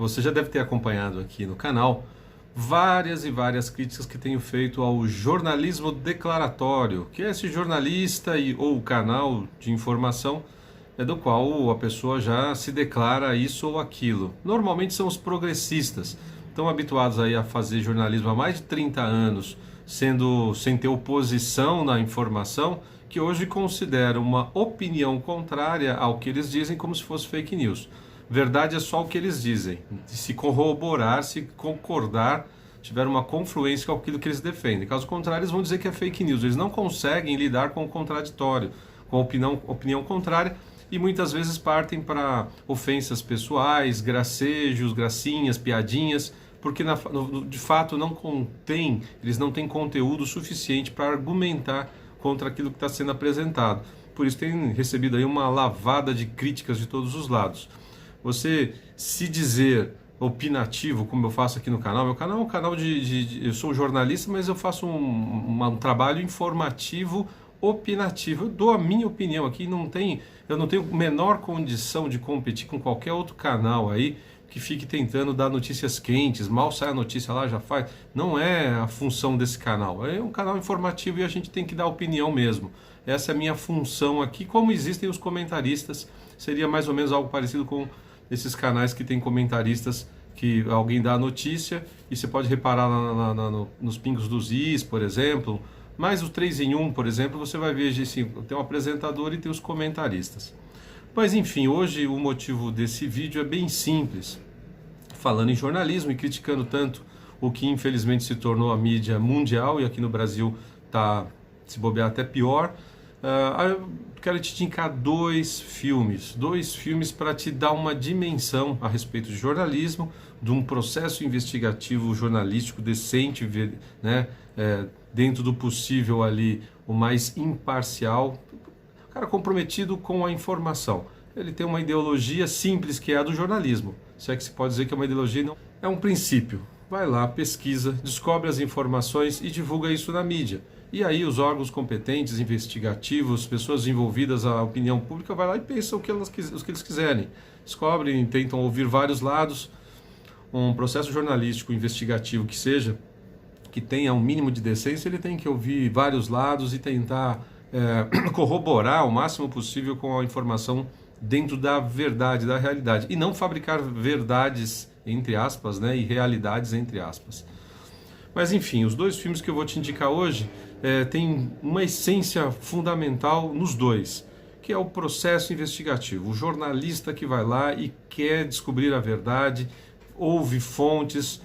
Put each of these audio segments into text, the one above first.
Você já deve ter acompanhado aqui no canal várias e várias críticas que tenho feito ao jornalismo declaratório, que é esse jornalista ou canal de informação do qual a pessoa já se declara isso ou aquilo. Normalmente são os progressistas, estão habituados aí a fazer jornalismo há mais de 30 anos, sem ter oposição na informação, que hoje consideram uma opinião contrária ao que eles dizem como se fosse fake news. Verdade é só o que eles dizem. Se corroborar, se concordar, tiver uma confluência com aquilo que eles defendem. Caso contrário, eles vão dizer que é fake news. Eles não conseguem lidar com o contraditório, com a opinião contrária, e muitas vezes partem para ofensas pessoais, gracejos, gracinhas, piadinhas, porque de fato eles não têm conteúdo suficiente para argumentar contra aquilo que está sendo apresentado. Por isso tem recebido aí uma lavada de críticas de todos os lados. Você se dizer opinativo, como eu faço aqui no canal, meu canal é um canal eu sou jornalista, mas eu faço um trabalho informativo, opinativo. Eu dou a minha opinião aqui, eu não tenho menor condição de competir com qualquer outro canal aí que fique tentando dar notícias quentes, mal sai a notícia lá, já faz. Não é a função desse canal, é um canal informativo e a gente tem que dar opinião mesmo. Essa é a minha função aqui, como existem os comentaristas, seria mais ou menos algo parecido com esses canais que tem comentaristas que alguém dá a notícia e você pode reparar nos pingos dos is, por exemplo, mas o 3 em 1, por exemplo, você vai ver assim, tem um apresentador e tem os comentaristas. Mas enfim, hoje o motivo desse vídeo é bem simples. Falando em jornalismo e criticando tanto o que infelizmente se tornou a mídia mundial e aqui no Brasil está, se bobear, até pior. Eu quero te indicar dois filmes para te dar uma dimensão a respeito de jornalismo, de um processo investigativo jornalístico decente, né, dentro do possível ali, o mais imparcial, o cara comprometido com a informação. Ele tem uma ideologia simples que é a do jornalismo, se é que se pode dizer que é uma ideologia, não é um princípio. Vai lá, pesquisa, descobre as informações e divulga isso na mídia. E aí os órgãos competentes, investigativos, pessoas envolvidas, a opinião pública, vai lá e pensa o que eles quiserem. Descobrem, tentam ouvir vários lados. Um processo jornalístico, investigativo que tenha um mínimo de decência, ele tem que ouvir vários lados e tentar corroborar o máximo possível com a informação dentro da verdade, da realidade. E não fabricar verdades, entre aspas, né, e realidades, entre aspas. Mas enfim, os dois filmes que eu vou te indicar hoje têm uma essência fundamental nos dois, que é o processo investigativo. O jornalista que vai lá e quer descobrir a verdade, ouve fontes,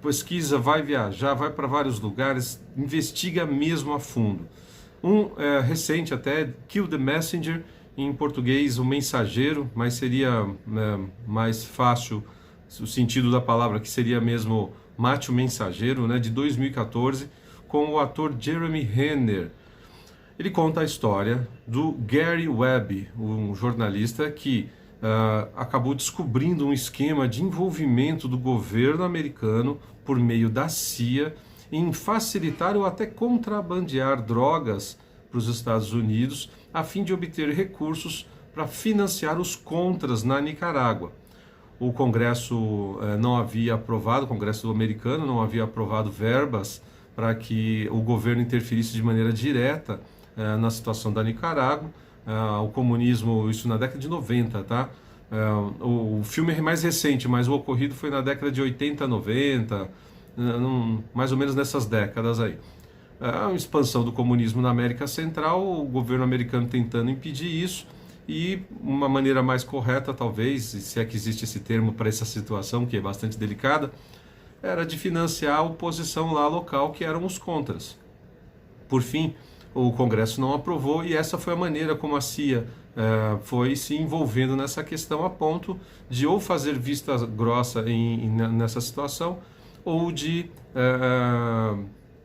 pesquisa, vai viajar, vai para vários lugares, investiga mesmo a fundo. Recente até, Kill the Messenger, em português o mensageiro, mas seria mais fácil o sentido da palavra, que seria mesmo Mate o Mensageiro, né, de 2014, com o ator Jeremy Renner. Ele conta a história do Gary Webb, um jornalista que acabou descobrindo um esquema de envolvimento do governo americano por meio da CIA em facilitar ou até contrabandear drogas para os Estados Unidos, a fim de obter recursos para financiar os contras na Nicarágua. O Congresso não havia aprovado, o Congresso americano não havia aprovado verbas para que o governo interferisse de maneira direta na situação da Nicarágua. O comunismo, isso na década de 90, tá? O filme é mais recente, mas o ocorrido foi na década de 80, 90, mais ou menos nessas décadas aí. A expansão do comunismo na América Central, o governo americano tentando impedir isso, e uma maneira mais correta, talvez, se é que existe esse termo para essa situação, que é bastante delicada, era de financiar a oposição lá local, que eram os contras. Por fim, o Congresso não aprovou e essa foi a maneira como a CIA foi se envolvendo nessa questão, a ponto de ou fazer vista grossa nessa situação, ou de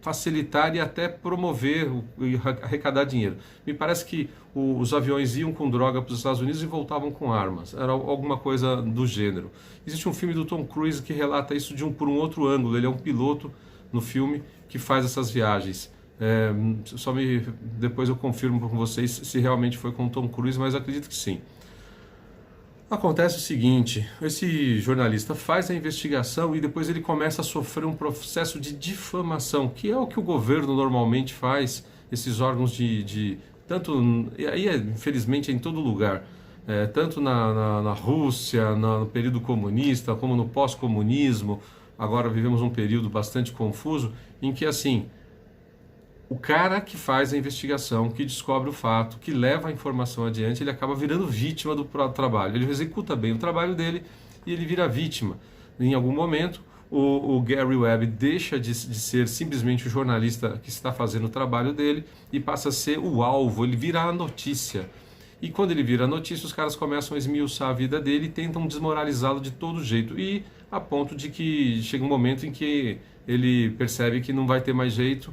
facilitar e até promover e arrecadar dinheiro. Me parece que os aviões iam com droga para os Estados Unidos e voltavam com armas. Era alguma coisa do gênero. Existe um filme do Tom Cruise que relata isso por um outro ângulo. Ele é um piloto no filme que faz essas viagens. Depois eu confirmo com vocês se realmente foi com o Tom Cruise, mas acredito que sim. Acontece o seguinte, esse jornalista faz a investigação e depois ele começa a sofrer um processo de difamação, que é o que o governo normalmente faz, esses órgãos tanto, e aí infelizmente é em todo lugar, tanto na Rússia, no período comunista, como no pós-comunismo, agora vivemos um período bastante confuso, em que assim, o cara que faz a investigação, que descobre o fato, que leva a informação adiante, ele acaba virando vítima do próprio trabalho. Ele executa bem o trabalho dele e ele vira vítima. Em algum momento, o Gary Webb deixa de ser simplesmente o jornalista que está fazendo o trabalho dele e passa a ser o alvo, ele vira a notícia. E quando ele vira a notícia, os caras começam a esmiuçar a vida dele e tentam desmoralizá-lo de todo jeito. E a ponto de que chega um momento em que ele percebe que não vai ter mais jeito.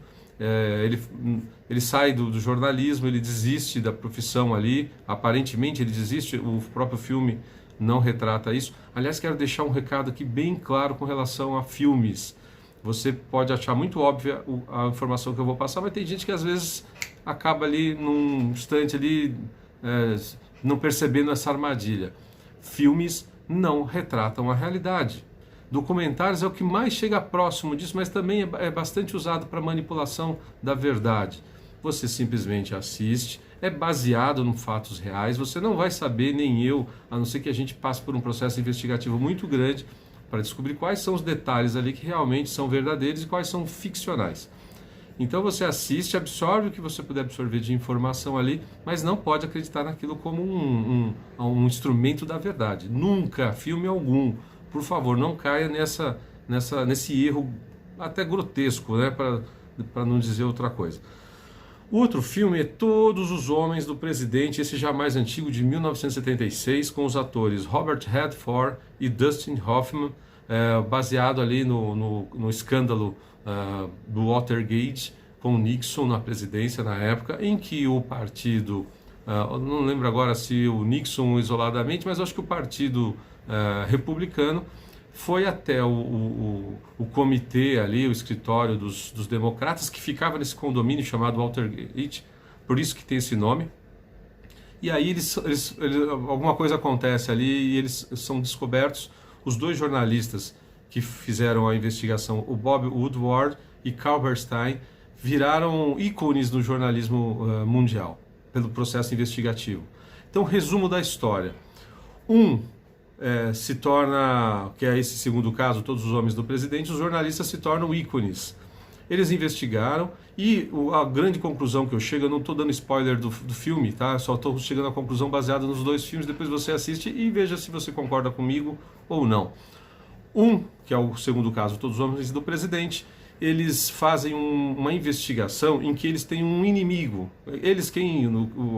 Ele sai do jornalismo, ele desiste da profissão ali, aparentemente ele desiste, o próprio filme não retrata isso. Aliás, quero deixar um recado aqui bem claro com relação a filmes. Você pode achar muito óbvia a informação que eu vou passar, mas tem gente que às vezes acaba ali num instante ali não percebendo essa armadilha. Filmes não retratam a realidade. Documentários é o que mais chega próximo disso, mas também é bastante usado para manipulação da verdade. Você simplesmente assiste, é baseado em fatos reais, você não vai saber, nem eu, a não ser que a gente passe por um processo investigativo muito grande para descobrir quais são os detalhes ali que realmente são verdadeiros e quais são ficcionais. Então você assiste, absorve o que você puder absorver de informação ali, mas não pode acreditar naquilo como um instrumento da verdade. Nunca, filme algum. Por favor, não caia nesse erro até grotesco, né? Para não dizer outra coisa. O outro filme é Todos os Homens do Presidente, esse já mais antigo, de 1976, com os atores Robert Redford e Dustin Hoffman, baseado ali no escândalo do Watergate, com Nixon na presidência na época, em que o partido, não lembro agora se o Nixon isoladamente, mas acho que o partido republicano foi até o comitê ali, o escritório dos democratas, que ficava nesse condomínio chamado Watergate, por isso que tem esse nome. E aí alguma coisa acontece ali e eles são descobertos. Os dois jornalistas que fizeram a investigação, o Bob Woodward e Carl Bernstein, viraram ícones do jornalismo mundial pelo processo investigativo. Então, resumo da história. Se torna, que é esse segundo caso, Todos os Homens do Presidente, os jornalistas se tornam ícones. Eles investigaram e a grande conclusão que eu chego, eu não estou dando spoiler do filme, tá? Só estou chegando à conclusão baseada nos dois filmes, depois você assiste e veja se você concorda comigo ou não. Que é o segundo caso, Todos os Homens do Presidente, eles fazem uma investigação em que eles têm um inimigo.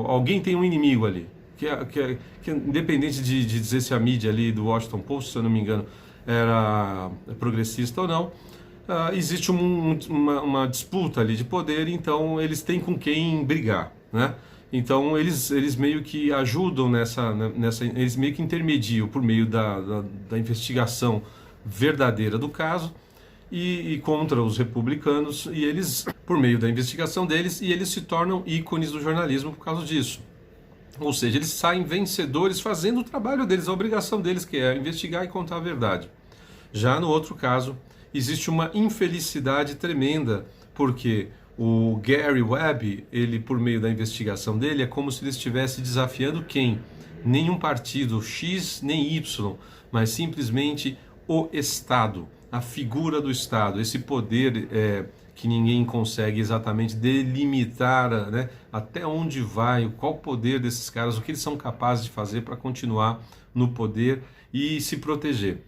Alguém tem um inimigo ali. Que independente de dizer se a mídia ali do Washington Post, se eu não me engano, era progressista ou não, existe uma disputa ali de poder, então eles têm com quem brigar, né? Então eles meio que ajudam eles meio que intermediam por meio da investigação verdadeira do caso e contra os republicanos, e eles, por meio da investigação deles, e eles se tornam ícones do jornalismo por causa disso. Ou seja, eles saem vencedores fazendo o trabalho deles, a obrigação deles, que é investigar e contar a verdade. Já no outro caso, existe uma infelicidade tremenda, porque o Gary Webb, ele, por meio da investigação dele, é como se ele estivesse desafiando quem? Nenhum partido X nem Y, mas simplesmente o Estado, a figura do Estado, esse poder que ninguém consegue exatamente delimitar, né, até onde vai, qual o poder desses caras, o que eles são capazes de fazer para continuar no poder e se proteger.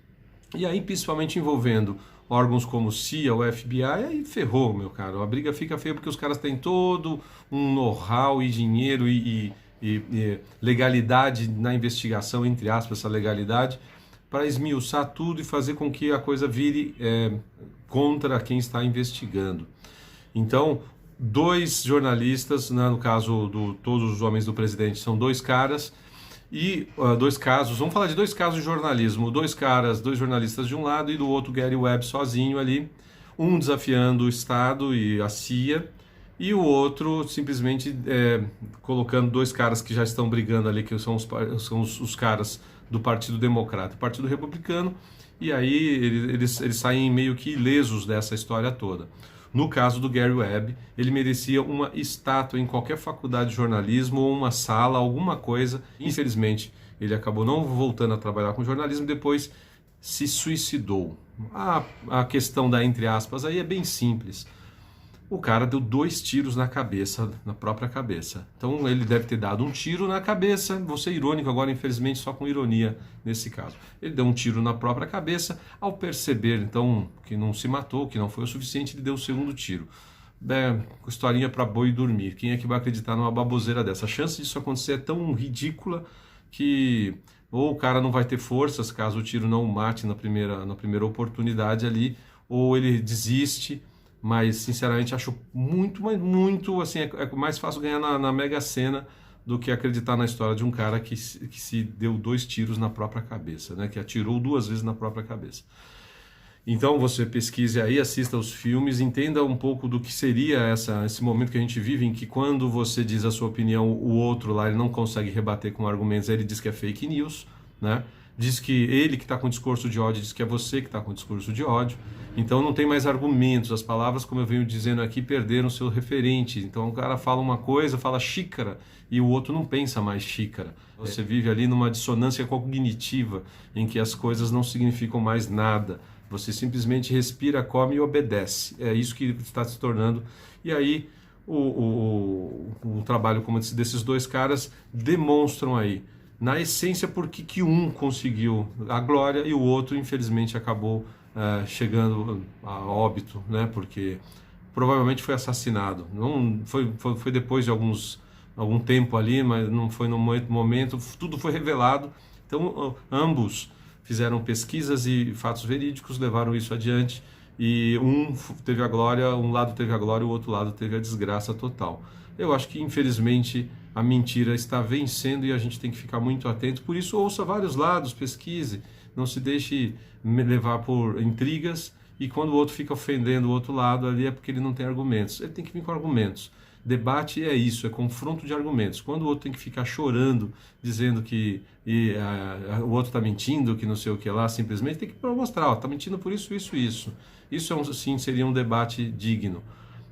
E aí, principalmente envolvendo órgãos como o CIA, o FBI, aí ferrou, meu caro. A briga fica feia porque os caras têm todo um know-how e dinheiro e legalidade na investigação, entre aspas, essa legalidade, para esmiuçar tudo e fazer com que a coisa vire contra quem está investigando. Então, dois jornalistas, né, no caso do Todos os Homens do Presidente, são dois caras, e dois casos, vamos falar de dois casos de jornalismo, dois jornalistas de um lado e do outro Gary Webb sozinho ali, um desafiando o Estado e a CIA, e o outro simplesmente colocando dois caras que já estão brigando ali, que são os caras do Partido Democrata e Partido Republicano, e aí eles saem meio que ilesos dessa história toda. No caso do Gary Webb, ele merecia uma estátua em qualquer faculdade de jornalismo ou uma sala, alguma coisa. Infelizmente, ele acabou não voltando a trabalhar com jornalismo, depois se suicidou. A questão da entre aspas aí é bem simples. O cara deu 2 tiros na cabeça, na própria cabeça. Então ele deve ter dado um tiro na cabeça, vou ser irônico agora, infelizmente só com ironia nesse caso. Ele deu um tiro na própria cabeça, ao perceber então que não se matou, que não foi o suficiente, ele deu o segundo tiro. Historinha para boi dormir. Quem é que vai acreditar numa baboseira dessa? A chance disso acontecer é tão ridícula que ou o cara não vai ter forças caso o tiro não o mate na primeira oportunidade ali, ou ele desiste. Mas, sinceramente, acho muito, assim, é mais fácil ganhar na Mega Sena do que acreditar na história de um cara que se deu 2 tiros na própria cabeça, né? Que atirou 2 vezes na própria cabeça. Então, você pesquise aí, assista os filmes, entenda um pouco do que seria esse momento que a gente vive, em que quando você diz a sua opinião, o outro lá ele não consegue rebater com argumentos, aí ele diz que é fake news, né? Diz que ele que está com discurso de ódio, diz que é você que está com discurso de ódio. Então não tem mais argumentos. As palavras, como eu venho dizendo aqui, perderam seu referente. Então o cara fala uma coisa, fala xícara, e o outro não pensa mais xícara. Você vive ali numa dissonância cognitiva, em que as coisas não significam mais nada. Você simplesmente respira, come e obedece. É isso que está se tornando. E aí o trabalho como desses 2 caras demonstram aí, na essência, por que um conseguiu a glória e o outro, infelizmente, acabou chegando a óbito, né? Porque provavelmente foi assassinado. Não foi depois de algum tempo ali, mas não foi no momento. Tudo foi revelado. Então, ambos fizeram pesquisas e fatos verídicos, levaram isso adiante. E um teve a glória, um lado teve a glória, o outro lado teve a desgraça total. Eu acho que, infelizmente, a mentira está vencendo e a gente tem que ficar muito atento. Por isso, ouça vários lados, pesquise, não se deixe levar por intrigas. E quando o outro fica ofendendo o outro lado, ali é porque ele não tem argumentos. Ele tem que vir com argumentos. Debate é isso, é confronto de argumentos. Quando o outro tem que ficar chorando, dizendo que o outro está mentindo, que não sei o que lá, simplesmente tem que mostrar, está mentindo por isso, isso, isso. Isso, sim, seria um debate digno.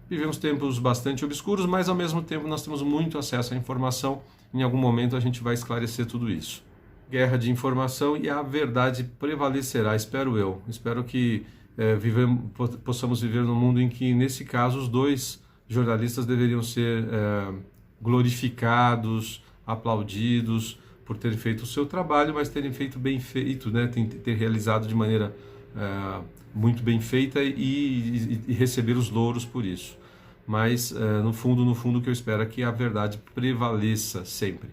Vivemos tempos bastante obscuros, mas ao mesmo tempo nós temos muito acesso à informação. Em algum momento a gente vai esclarecer tudo isso. Guerra de informação e a verdade prevalecerá, espero eu. Espero que possamos viver num mundo em que, nesse caso, os 2 jornalistas deveriam ser glorificados, aplaudidos por terem feito o seu trabalho, mas terem feito bem feito, né? Ter realizado de maneira muito bem feita e receber os louros por isso. Mas, no fundo, o que eu espero é que a verdade prevaleça sempre.